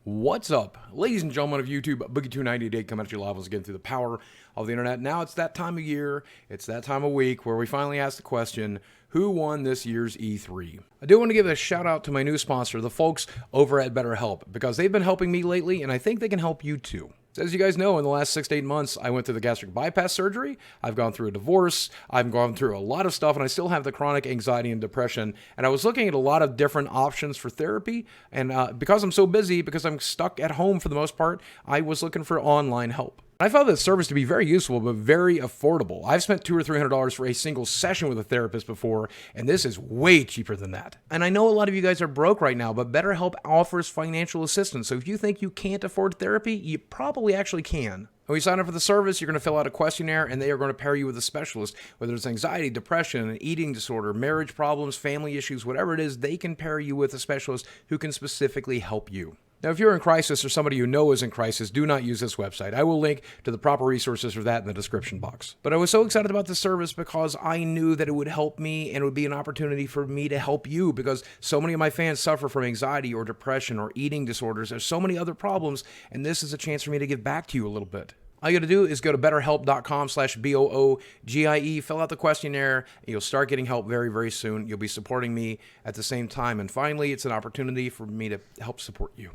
What's up, ladies and gentlemen of YouTube? Boogie298 coming at you live once again through the power of the internet. Now it's that time of year, it's that time of week where we finally ask the question, who won this year's E3? I do want to give a shout out to my new sponsor, the folks over at BetterHelp, because they've been helping me lately and I think they can help you too. As you guys know, in the last 6 to 8 months, I went through the gastric bypass surgery, I've gone through a divorce, I've gone through a lot of stuff, and I still have the chronic anxiety and depression, and I was looking at a lot of different options for therapy, and because I'm so busy, because I'm stuck at home for the most part, I was looking for online help. I found this service to be very useful, but very affordable. I've spent $200 or $300 for a single session with a therapist before, and this is way cheaper than that. And I know a lot of you guys are broke right now, but BetterHelp offers financial assistance. So if you think you can't afford therapy, you probably actually can. When you sign up for the service, you're going to fill out a questionnaire, and they are going to pair you with a specialist. Whether it's anxiety, depression, an eating disorder, marriage problems, family issues, whatever it is, they can pair you with a specialist who can specifically help you. Now, if you're in crisis or somebody you know is in crisis, do not use this website. I will link to the proper resources for that in the description box. But I was so excited about this service because I knew that it would help me and it would be an opportunity for me to help you, because so many of my fans suffer from anxiety or depression or eating disorders. There's so many other problems, and this is a chance for me to give back to you a little bit. All you got to do is go to betterhelp.com/BOOGIE, fill out the questionnaire, and you'll start getting help very, very soon. You'll be supporting me at the same time. And finally, it's an opportunity for me to help support you.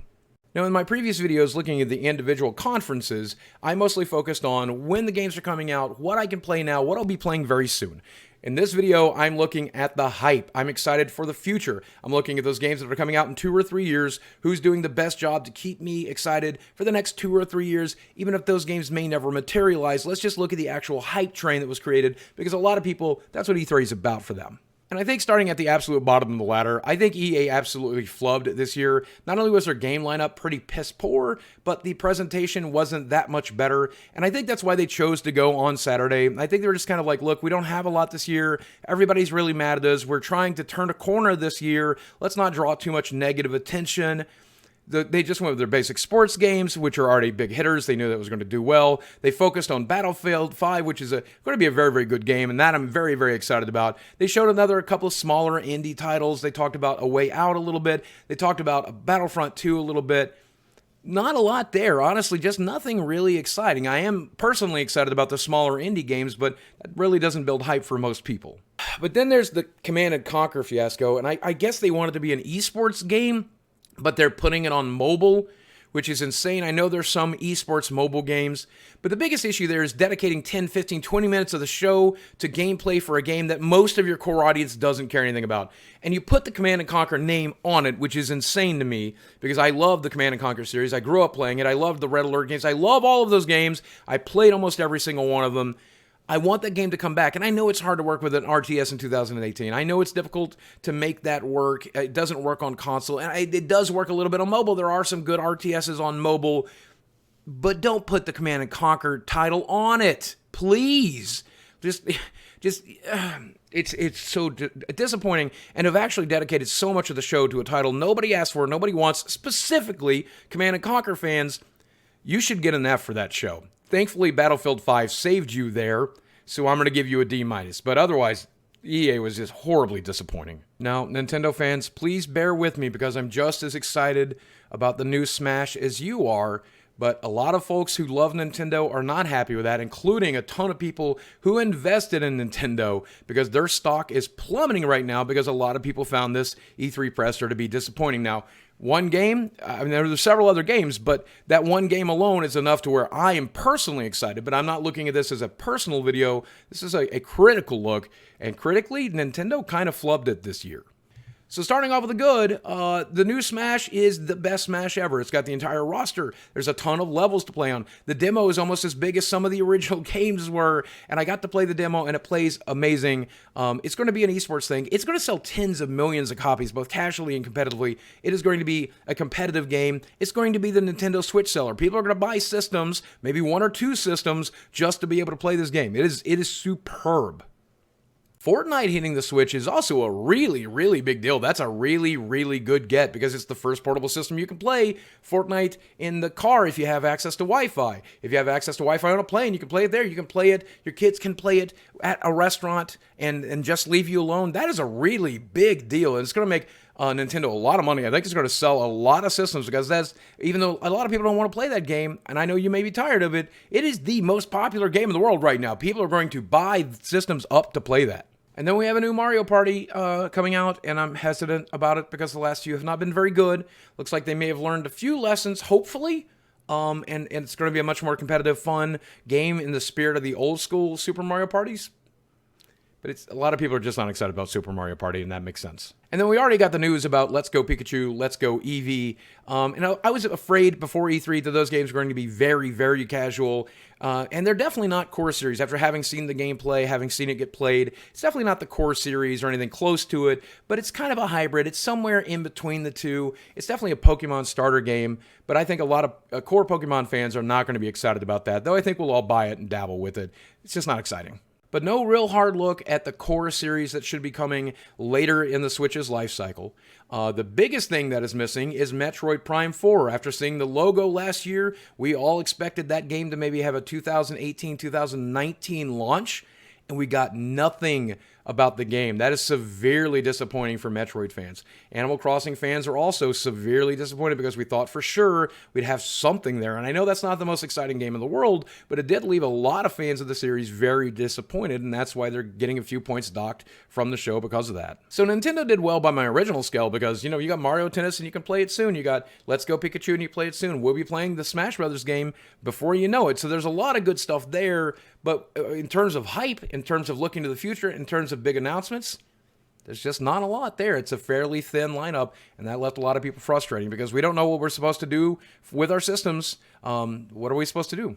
Now, in my previous videos looking at the individual conferences, I mostly focused on when the games are coming out, what I can play now, what I'll be playing very soon. In this video, I'm looking at the hype. I'm excited for the future. I'm looking at those games that are coming out in 2 or 3 years, who's doing the best job to keep me excited for the next 2 or 3 years, even if those games may never materialize. Let's just look at the actual hype train that was created, because a lot of people, that's what E3 is about for them. And I think starting at the absolute bottom of the ladder, I think EA absolutely flubbed this year. Not only was their game lineup pretty piss poor, but the presentation wasn't that much better. And I think that's why they chose to go on Saturday. I think they were just kind of like, look, we don't have a lot this year. Everybody's really mad at us. We're trying to turn a corner this year. Let's not draw too much negative attention. They just went with their basic sports games, which are already big hitters. They knew that was going to do well. They focused on Battlefield 5, which is going to be a very, very good game, and that I'm very, very excited about. They showed a couple of smaller indie titles. They talked about A Way Out a little bit. They talked about Battlefront 2 a little bit. Not a lot there, honestly, just nothing really exciting. I am personally excited about the smaller indie games, but that really doesn't build hype for most people. But then there's the Command & Conquer fiasco, and I guess they wanted to be an esports game, but they're putting it on mobile, which is insane. I know there's some esports mobile games, but the biggest issue there is dedicating 10, 15, 20 minutes of the show to gameplay for a game that most of your core audience doesn't care anything about. And you put the Command & Conquer name on it, which is insane to me, because I love the Command & Conquer series. I grew up playing it. I love the Red Alert games. I love all of those games. I played almost every single one of them. I want that game to come back, and I know it's hard to work with an RTS in 2018. I know it's difficult to make that work. It doesn't work on console, and it does work a little bit on mobile. There are some good RTSs on mobile, but don't put the Command & Conquer title on it, please. It's so disappointing, and have actually dedicated so much of the show to a title nobody asked for, nobody wants, specifically Command & Conquer fans. You should get an F for that show. Thankfully, Battlefield 5 saved you there, so I'm going to give you a D-. But otherwise, EA was just horribly disappointing. Now, Nintendo fans, please bear with me, because I'm just as excited about the new Smash as you are, but a lot of folks who love Nintendo are not happy with that, including a ton of people who invested in Nintendo, because their stock is plummeting right now because a lot of people found this E3 presser to be disappointing. Now, one game, I mean, there's several other games, but that one game alone is enough to where I am personally excited, but I'm not looking at this as a personal video. This is a critical look, and critically, Nintendo kind of flubbed it this year. So starting off with the good, the new Smash is the best Smash ever. It's got the entire roster. There's a ton of levels to play on. The demo is almost as big as some of the original games were, and I got to play the demo, and it plays amazing. It's going to be an esports thing. It's going to sell tens of millions of copies, both casually and competitively. It is going to be a competitive game. It's going to be the Nintendo Switch seller. People are going to buy systems, maybe 1 or 2 systems, just to be able to play this game. It is superb. Fortnite hitting the Switch is also a really, really big deal. That's a really, really good get, because it's the first portable system you can play Fortnite in the car if you have access to Wi-Fi. If you have access to Wi-Fi on a plane, you can play it there. You can play it, your kids can play it at a restaurant and just leave you alone. That is a really big deal, and it's going to make Nintendo a lot of money. I think it's going to sell a lot of systems because even though a lot of people don't want to play that game, and I know you may be tired of it, it is the most popular game in the world right now. People are going to buy systems up to play that. And then we have a new Mario Party coming out, and I'm hesitant about it because the last few have not been very good. Looks like they may have learned a few lessons, hopefully. And it's going to be a much more competitive, fun game in the spirit of the old school Super Mario Parties. But a lot of people are just not excited about Super Mario Party, and that makes sense. And then we already got the news about Let's Go Pikachu, Let's Go Eevee. And I was afraid before E3 that those games were going to be very, very casual. And they're definitely not core series. After having seen the gameplay, having seen it get played, it's definitely not the core series or anything close to it. But it's kind of a hybrid. It's somewhere in between the two. It's definitely a Pokemon starter game. But I think a lot of core Pokemon fans are not going to be excited about that. Though I think we'll all buy it and dabble with it. It's just not exciting. But no real hard look at the core series that should be coming later in the Switch's life cycle. The biggest thing that is missing is Metroid Prime 4. After seeing the logo last year, we all expected that game to maybe have a 2018-2019 launch, and we got nothing about the game. That is severely disappointing for Metroid fans. Animal Crossing fans are also severely disappointed because we thought for sure we'd have something there. And I know that's not the most exciting game in the world, but it did leave a lot of fans of the series very disappointed, and that's why they're getting a few points docked from the show because of that. So Nintendo did well by my original scale because, you know, you got Mario Tennis and you can play it soon. You got Let's Go Pikachu and you play it soon. We'll be playing the Smash Brothers game before you know it. So there's a lot of good stuff there, but in terms of hype, in terms of looking to the future, in terms of big announcements, there's just not a lot there. It's a fairly thin lineup, and that left a lot of people frustrating because we don't know what we're supposed to do with our systems. What are we supposed to do?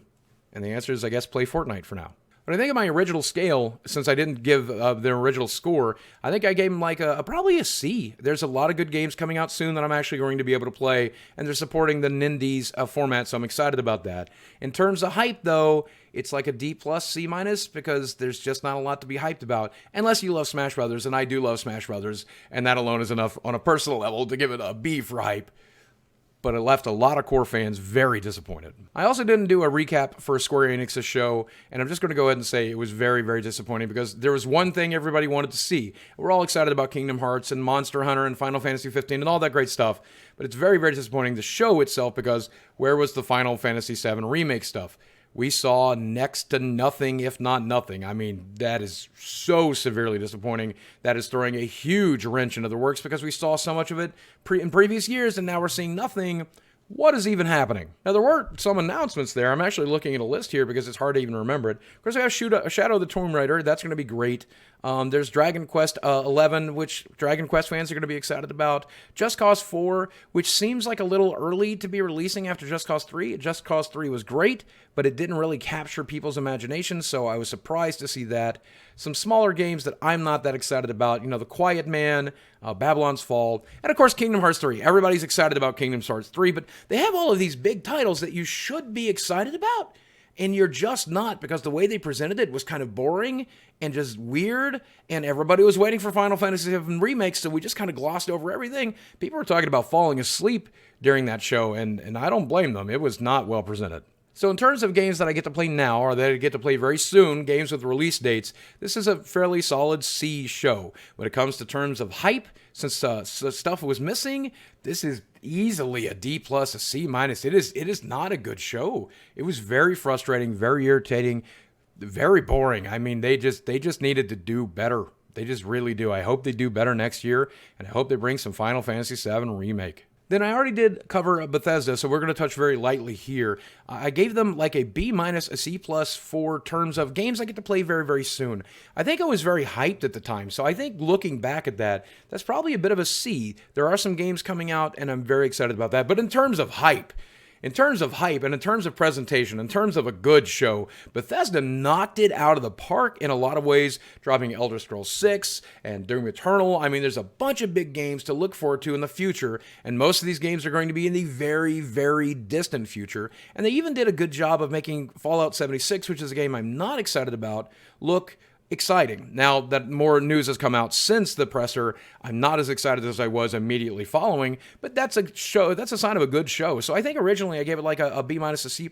And the answer is, I guess, play Fortnite for now. But I think of my original scale, since I didn't give the original score, I think I gave them like probably a C. There's a lot of good games coming out soon that I'm actually going to be able to play, and they're supporting the Nindies format, so I'm excited about that. In terms of hype, though, it's like a D+, C-, because there's just not a lot to be hyped about, unless you love Smash Brothers, and I do love Smash Brothers, and that alone is enough on a personal level to give it a B for hype. But it left a lot of core fans very disappointed. I also didn't do a recap for Square Enix's show, and I'm just going to go ahead and say it was very, very disappointing because there was one thing everybody wanted to see. We're all excited about Kingdom Hearts and Monster Hunter and Final Fantasy 15 and all that great stuff, but it's very, very disappointing, the show itself, because where was the Final Fantasy 7 remake stuff? We saw next to nothing, if not nothing. I mean, that is so severely disappointing. That is throwing a huge wrench into the works because we saw so much of it in previous years, and now we're seeing nothing. What is even happening? Now, there were some announcements there. I'm actually looking at a list here because it's hard to even remember it. Of course, I have Shadow of the Tomb Raider. That's going to be great. There's Dragon Quest 11, which Dragon Quest fans are going to be excited about. Just Cause 4, which seems like a little early to be releasing after Just Cause 3. Just Cause 3 was great, but it didn't really capture people's imagination, so I was surprised to see that. Some smaller games that I'm not that excited about, you know, The Quiet Man, Babylon's Fall, and of course Kingdom Hearts 3. Everybody's excited about Kingdom Hearts 3, but they have all of these big titles that you should be excited about, and you're just not, because the way they presented it was kind of boring and just weird, and everybody was waiting for Final Fantasy VII Remake, so we just kind of glossed over everything. People were talking about falling asleep during that show, and I don't blame them. It was not well presented. So in terms of games that I get to play now, or that I get to play very soon, games with release dates, this is a fairly solid C show. When it comes to terms of hype, since stuff was missing, this is easily a D+, a C-. It is not a good show. It was very frustrating, very irritating, very boring. I mean, they just needed to do better. They just really do. I hope they do better next year, and I hope they bring some Final Fantasy VII Remake. Then I already did cover Bethesda, so we're going to touch very lightly here. I gave them like a B-, a C+ for terms of games I get to play very, very soon. I think I was very hyped at the time, so I think looking back at that, that's probably a bit of a C. There are some games coming out, and I'm very excited about that. But in terms of hype, and in terms of presentation, in terms of a good show, Bethesda knocked it out of the park in a lot of ways, dropping Elder Scrolls 6 and Doom Eternal. I mean, there's a bunch of big games to look forward to in the future, and most of these games are going to be in the very, very distant future. And they even did a good job of making Fallout 76, which is a game I'm not excited about, look exciting. Now that more news has come out since the presser, I'm not as excited as I was immediately following, but that's a sign of a good show. So I think originally I gave it like a B-, a C+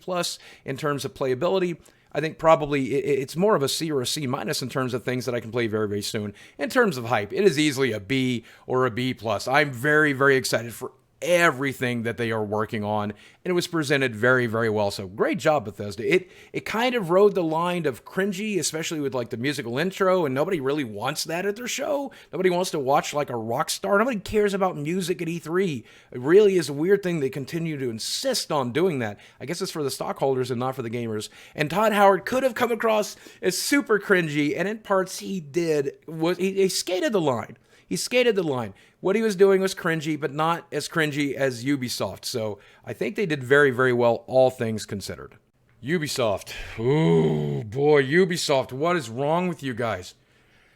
in terms of playability. I think probably it's more of a C or a C minus in terms of things that I can play very, very soon. In terms of hype, it is easily a B or a B plus. I'm very, very excited for everything that they are working on, and it was presented very, very well. So great job, Bethesda. It kind of rode the line of cringy, especially with like the musical intro, and nobody really wants that at their show. Nobody wants to watch like a rock star. Nobody cares about music at E3. It really is a weird thing they continue to insist on doing that. I guess it's for the stockholders and not for the gamers. And Todd Howard could have come across as super cringy, and in parts he did. He skated the line. He skated the line. What he was doing was cringy, but not as cringy as Ubisoft. So I think they did very, very well, all things considered. Ubisoft. Ooh, boy, Ubisoft. What is wrong with you guys?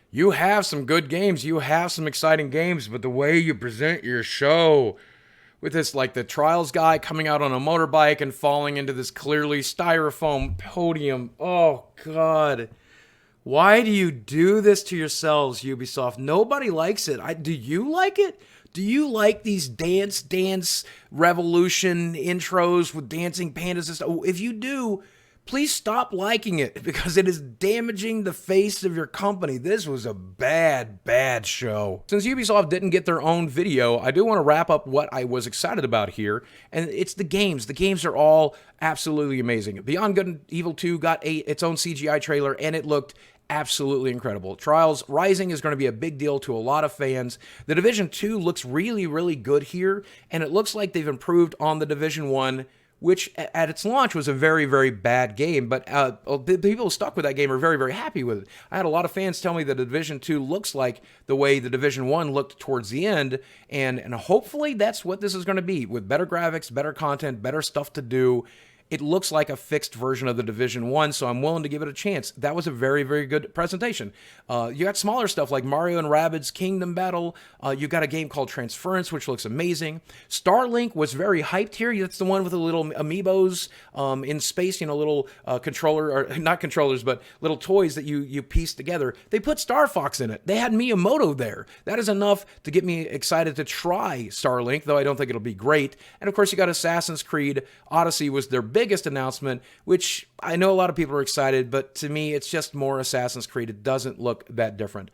You have some good games. You have some exciting games, but the way you present your show with this, like the Trials guy coming out on a motorbike and falling into this clearly styrofoam podium. Oh, God. Why do you do this to yourselves, Ubisoft? Nobody likes it. Do you like it? Do you like these dance revolution intros with dancing pandas and stuff? If you do, please stop liking it because it is damaging the face of your company. This was a bad, bad show. Since Ubisoft didn't get their own video, I do want to wrap up what I was excited about here, and it's the games. The games are all absolutely amazing. Beyond Good and Evil 2 got its own CGI trailer, and it looked absolutely incredible. Trials Rising is going to be a big deal to a lot of fans. The Division 2 looks really, really good here, and it looks like they've improved on the Division 1, which at its launch was a very, very bad game, but the people who stuck with that game are very, very happy with it. I had a lot of fans tell me that the Division 2 looks like the way the Division 1 looked towards the end, and hopefully that's what this is going to be, with better graphics, better content, better stuff to do. It looks like a fixed version of the Division 1, so I'm willing to give it a chance. That was a very, very good presentation. You got smaller stuff like Mario and Rabbids Kingdom Battle. You got a game called Transference, which looks amazing. Starlink was very hyped here. That's the one with the little amiibos in space, little controller, or not controllers, but little toys that you piece together. They put Star Fox in it. They had Miyamoto there. That is enough to get me excited to try Starlink, though I don't think it'll be great. And of course, you got Assassin's Creed Odyssey was their biggest announcement, which I know a lot of people are excited, but to me, it's just more Assassin's Creed. It doesn't look that different.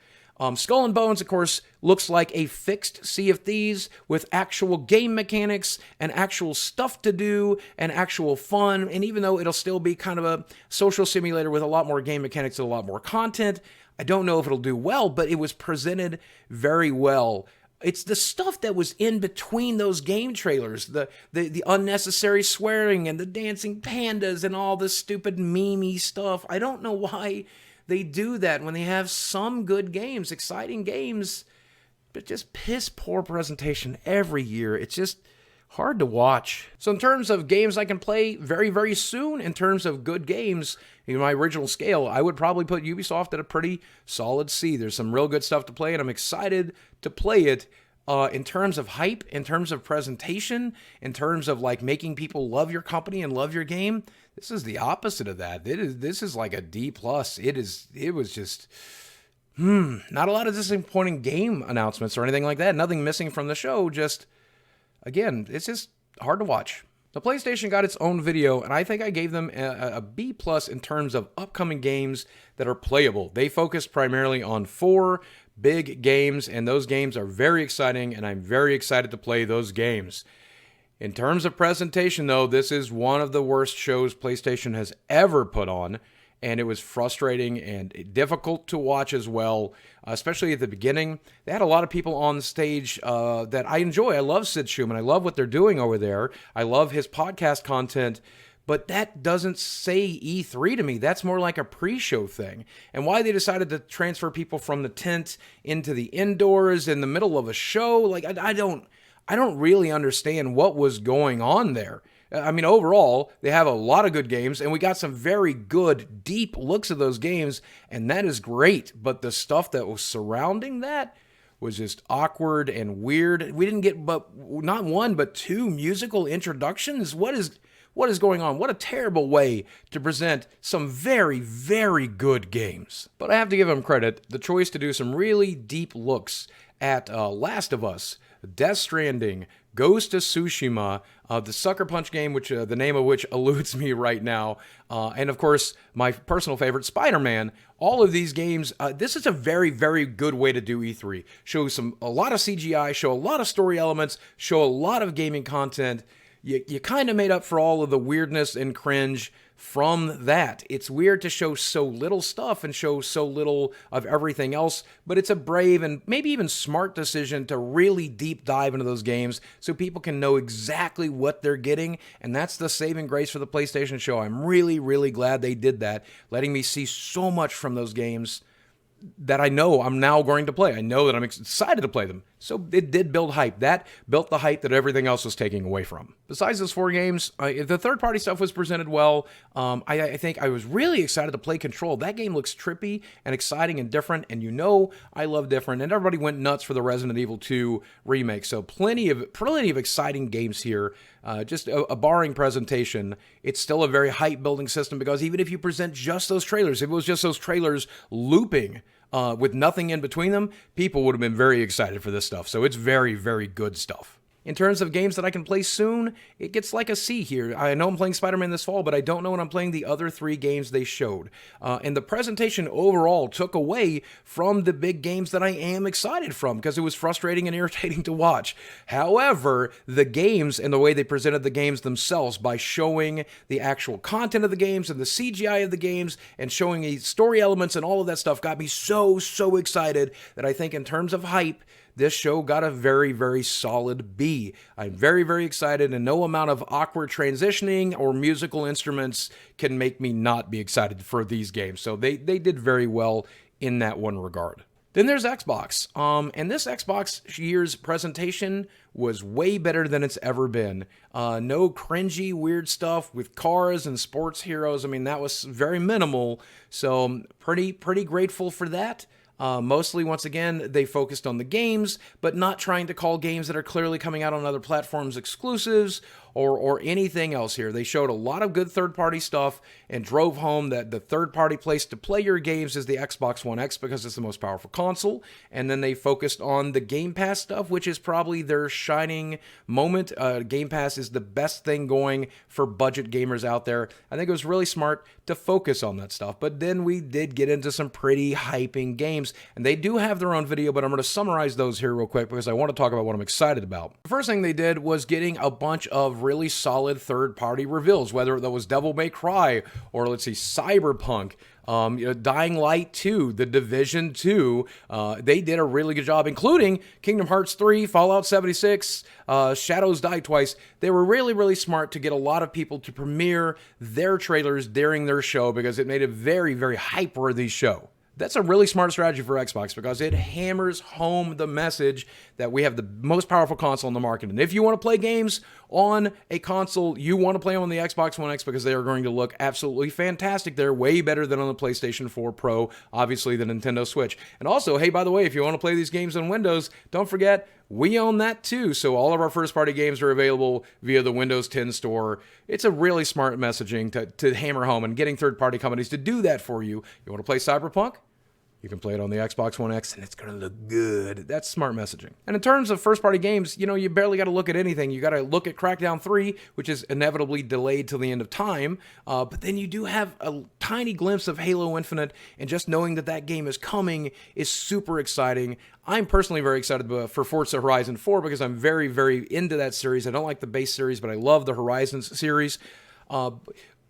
Skull and Bones, of course, looks like a fixed Sea of Thieves with actual game mechanics and actual stuff to do and actual fun. And even though it'll still be kind of a social simulator with a lot more game mechanics and a lot more content, I don't know if it'll do well, but it was presented very well. It's the stuff that was in between those game trailers, the unnecessary swearing and the dancing pandas and all this stupid meme-y stuff. I don't know why they do that when they have some good games, exciting games, but just piss poor presentation every year. It's just hard to watch. So in terms of games I can play very, very soon, in terms of good games, in my original scale, I would probably put Ubisoft at a pretty solid C. There's some real good stuff to play, and I'm excited to play it. In terms of hype, in terms of presentation, in terms of like making people love your company and love your game, this is the opposite of that. This is like a D+. It was just not a lot of disappointing game announcements or anything like that. Nothing missing from the show. Just, again, it's just hard to watch. The PlayStation got its own video, and I think I gave them a B+ in terms of upcoming games that are playable. They focused primarily on 4 big games, and those games are very exciting, and I'm very excited to play those games. In terms of presentation, though, this is one of the worst shows PlayStation has ever put on, and it was frustrating and difficult to watch as well, especially at the beginning. They had a lot of people on stage that I enjoy. I love Sid Schumann. I love what they're doing over there. I love his podcast content, but that doesn't say E3 to me. That's more like a pre-show thing. And why they decided to transfer people from the tent into the indoors in the middle of a show, like I don't really understand what was going on there. I mean, overall, they have a lot of good games, and we got some very good, deep looks of those games, and that is great. But the stuff that was surrounding that was just awkward and weird. We didn't get not 1, but 2 musical introductions. What is going on? What a terrible way to present some very, very good games. But I have to give them credit. The choice to do some really deep looks at Last of Us, Death Stranding, Ghost of Tsushima, the Sucker Punch game, which the name of which eludes me right now, and of course my personal favorite, Spider-Man. All of these games, this is a very, very good way to do E3. Show a lot of CGI, show a lot of story elements, show a lot of gaming content. You kind of made up for all of the weirdness and cringe from that. It's weird to show so little stuff and show so little of everything else, but it's a brave and maybe even smart decision to really deep dive into those games so people can know exactly what they're getting, and that's the saving grace for the PlayStation show. I'm really, really glad they did that, letting me see so much from those games that I know I'm now going to play. I know that I'm excited to play them. So it did build hype. That built the hype that everything else was taking away from. Besides those 4 games, the third-party stuff was presented well. I think I was really excited to play Control. That game looks trippy and exciting and different, and you know I love different, and everybody went nuts for the Resident Evil 2 remake. So plenty of exciting games here. Just a barring presentation, it's still a very hype-building system, because even if you present just those trailers, if it was just those trailers looping with nothing in between them, people would have been very excited for this stuff. So it's very, very good stuff. In terms of games that I can play soon, it gets like a C here. I know I'm playing Spider-Man this fall, but I don't know when I'm playing the other 3 games they showed. And the presentation overall took away from the big games that I am excited from, because it was frustrating and irritating to watch. However, the games and the way they presented the games themselves, by showing the actual content of the games and the CGI of the games and showing the story elements and all of that stuff, got me so excited that I think in terms of hype, this show got a very, very solid B. I'm very, very excited, and no amount of awkward transitioning or musical instruments can make me not be excited for these games. So they did very well in that one regard. Then there's Xbox. And this Xbox year's presentation was way better than it's ever been. No cringy, weird stuff with cars and sports heroes. I mean, that was very minimal. So pretty grateful for that. Mostly, once again, they focused on the games, but not trying to call games that are clearly coming out on other platforms exclusives or anything else here. They showed a lot of good third-party stuff and drove home that the third-party place to play your games is the Xbox One X, because it's the most powerful console. And then they focused on the Game Pass stuff, which is probably their shining moment. Game Pass is the best thing going for budget gamers out there. I think it was really smart to focus on that stuff. But then we did get into some pretty hyping games, and they do have their own video, but I'm going to summarize those here real quick because I want to talk about what I'm excited about. The first thing they did was getting a bunch of really solid third-party reveals, whether that was Devil May Cry or, let's see, Cyberpunk, Dying Light 2, The Division 2. They did a really good job, including Kingdom Hearts 3, Fallout 76, Shadows Die Twice. They were really, really smart to get a lot of people to premiere their trailers during their show, because it made a very, very hype-worthy show. That's a really smart strategy for Xbox, because it hammers home the message that we have the most powerful console on the market. And if you want to play games on a console, you want to play on the Xbox One X, because they are going to look absolutely fantastic. They're way better than on the PlayStation 4 Pro, obviously the Nintendo Switch. And also, hey, by the way, if you want to play these games on Windows, don't forget, we own that too. So all of our first-party games are available via the Windows 10 store. It's a really smart messaging to hammer home, and getting third-party companies to do that for you. You want to play Cyberpunk? You can play it on the Xbox One X, and it's going to look good. That's smart messaging. And in terms of first-party games, you barely got to look at anything. You got to look at Crackdown 3, which is inevitably delayed till the end of time. But then you do have a tiny glimpse of Halo Infinite, and just knowing that that game is coming is super exciting. I'm personally very excited for Forza Horizon 4, because I'm very, very into that series. I don't like the base series, but I love the Horizon series.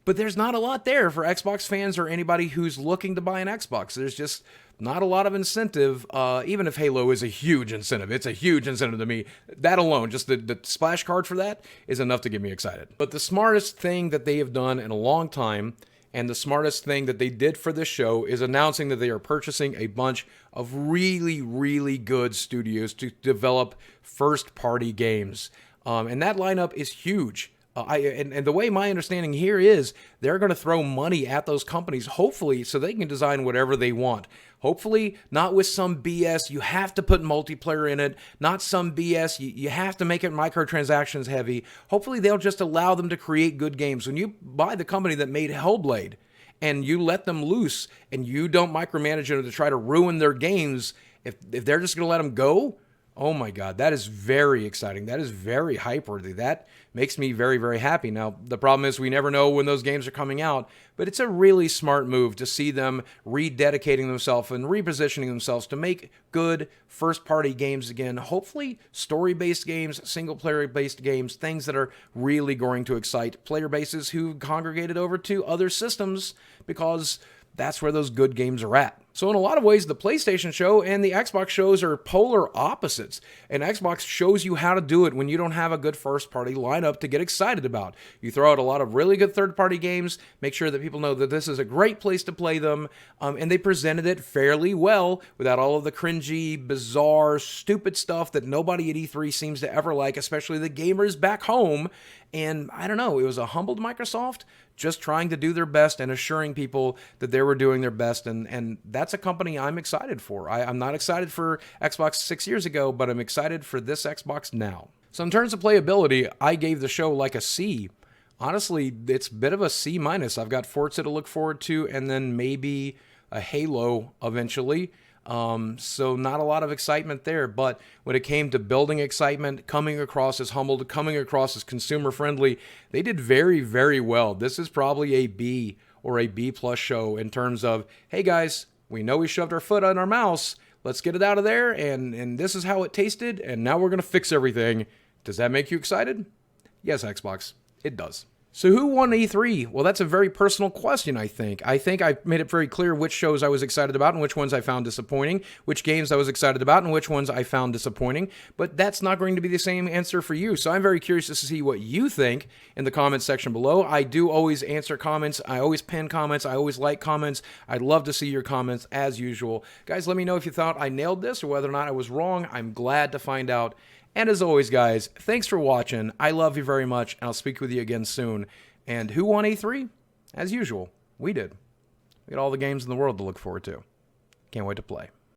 But there's not a lot there for Xbox fans or anybody who's looking to buy an Xbox. There's just not a lot of incentive, even if Halo is a huge incentive. It's a huge incentive to me. That alone, just the splash card for that, is enough to get me excited. But the smartest thing that they have done in a long time, and the smartest thing that they did for this show, is announcing that they are purchasing a bunch of really, really good studios to develop first-party games. And that lineup is huge. And the way my understanding here is, they're going to throw money at those companies, hopefully, so they can design whatever they want. Hopefully, not with some BS, you have to put multiplayer in it, not some BS, you have to make it microtransactions heavy. Hopefully, they'll just allow them to create good games. When you buy the company that made Hellblade, and you let them loose, and you don't micromanage them to try to ruin their games, if they're just going to let them go, Oh my God, that is very exciting. That is very hype-worthy. That makes me very, very happy. Now, the problem is we never know when those games are coming out, but it's a really smart move to see them rededicating themselves and repositioning themselves to make good first-party games again. Hopefully, story-based games, single-player-based games, things that are really going to excite player bases who congregated over to other systems, because that's where those good games are at. So in a lot of ways, the PlayStation show and the Xbox shows are polar opposites. And Xbox shows you how to do it when you don't have a good first-party lineup to get excited about. You throw out a lot of really good third-party games, make sure that people know that this is a great place to play them, and they presented it fairly well without all of the cringy, bizarre, stupid stuff that nobody at E3 seems to ever like, especially the gamers back home. And I don't know, it was a humbled Microsoft just trying to do their best and assuring people that they were doing their best. And that's a company I'm excited for. I'm not excited for Xbox 6 years ago, but I'm excited for this Xbox now. So in terms of playability, I gave the show like a C. Honestly, it's a bit of a C-. I've got Forza to look forward to, and then maybe a Halo eventually. So not a lot of excitement there, but when it came to building excitement, coming across as humbled, coming across as consumer friendly, they did very, very well. This is probably a B or a B+ show in terms of, hey guys, we know we shoved our foot on our mouse, let's get it out of there, and this is how it tasted, and now we're going to fix everything. Does that make you excited? Yes, Xbox, it does. So who won E3? Well, that's a very personal question, I think. I think I made it very clear which shows I was excited about and which ones I found disappointing, which games I was excited about and which ones I found disappointing, but that's not going to be the same answer for you. So I'm very curious to see what you think in the comments section below. I do always answer comments. I always pin comments. I always like comments. I'd love to see your comments as usual. Guys, let me know if you thought I nailed this or whether or not I was wrong. I'm glad to find out. And as always, guys, thanks for watching. I love you very much, and I'll speak with you again soon. And who won E3? As usual, we did. We got all the games in the world to look forward to. Can't wait to play.